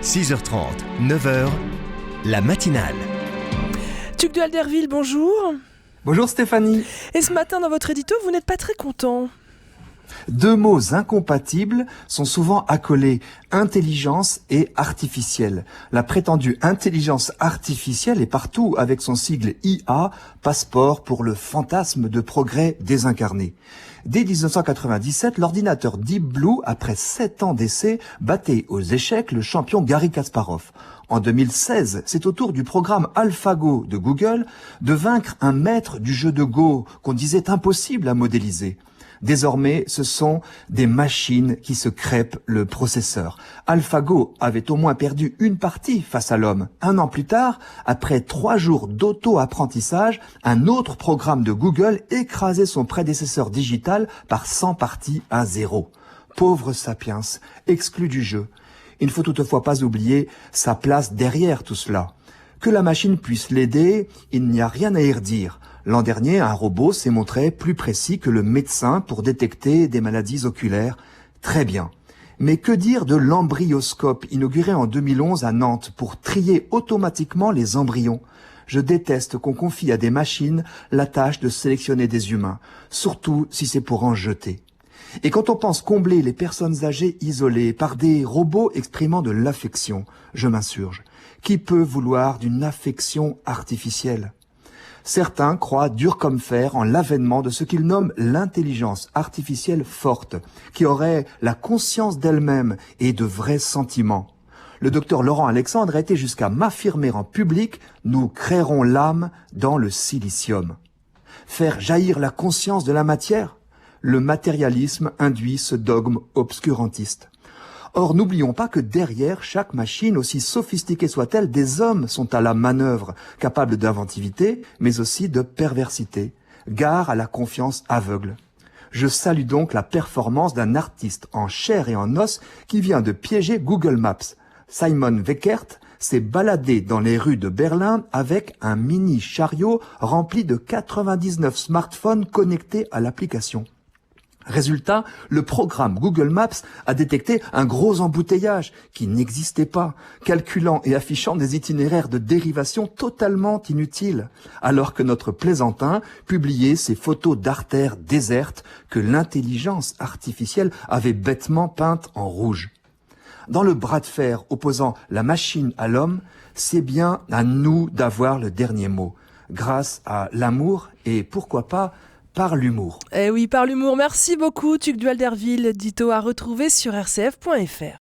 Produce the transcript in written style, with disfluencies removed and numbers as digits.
6h30, 9h, la matinale. Tuc de Alderville, bonjour. Bonjour Stéphanie. Et ce matin, dans votre édito, vous n'êtes pas très content. Deux mots incompatibles sont souvent accolés, intelligence et artificielle. La prétendue intelligence artificielle est partout avec son sigle IA, passeport pour le fantasme de progrès désincarné. Dès 1997, l'ordinateur Deep Blue, après 7 ans d'essai, battait aux échecs le champion Garry Kasparov. En 2016, c'est au tour du programme AlphaGo de Google de vaincre un maître du jeu de Go qu'on disait impossible à modéliser. Désormais, ce sont des machines qui se crêpent le processeur. AlphaGo avait au moins perdu une partie face à l'homme. 1 an plus tard, après 3 jours d'auto-apprentissage, un autre programme de Google écrasait son prédécesseur digital par 100 parties à 0. Pauvre Sapiens, exclu du jeu. Il ne faut toutefois pas oublier sa place derrière tout cela. Que la machine puisse l'aider, il n'y a rien à y redire. L'an dernier, un robot s'est montré plus précis que le médecin pour détecter des maladies oculaires. Très bien. Mais que dire de l'embryoscope inauguré en 2011 à Nantes pour trier automatiquement les embryons ? Je déteste qu'on confie à des machines la tâche de sélectionner des humains, surtout si c'est pour en jeter. Et quand on pense combler les personnes âgées isolées par des robots exprimant de l'affection, je m'insurge. Qui peut vouloir d'une affection artificielle ? Certains croient dur comme fer en l'avènement de ce qu'ils nomment l'intelligence artificielle forte, qui aurait la conscience d'elle-même et de vrais sentiments. Le docteur Laurent Alexandre a été jusqu'à m'affirmer en public « Nous créerons l'âme dans le silicium ». Faire jaillir la conscience de la matière ? Le matérialisme induit ce dogme obscurantiste. Or, n'oublions pas que derrière chaque machine, aussi sophistiquée soit-elle, des hommes sont à la manœuvre, capables d'inventivité, mais aussi de perversité. Gare à la confiance aveugle. Je salue donc la performance d'un artiste en chair et en os qui vient de piéger Google Maps. Simon Weckert s'est baladé dans les rues de Berlin avec un mini chariot rempli de 99 smartphones connectés à l'application. Résultat, le programme Google Maps a détecté un gros embouteillage qui n'existait pas, calculant et affichant des itinéraires de dérivation totalement inutiles, alors que notre plaisantin publiait ces photos d'artères désertes que l'intelligence artificielle avait bêtement peintes en rouge. Dans le bras de fer opposant la machine à l'homme, c'est bien à nous d'avoir le dernier mot, grâce à l'amour et pourquoi pas par l'humour. Eh oui, par l'humour. Merci beaucoup, Tuc de Alderville. Dito à retrouver sur rcf.fr.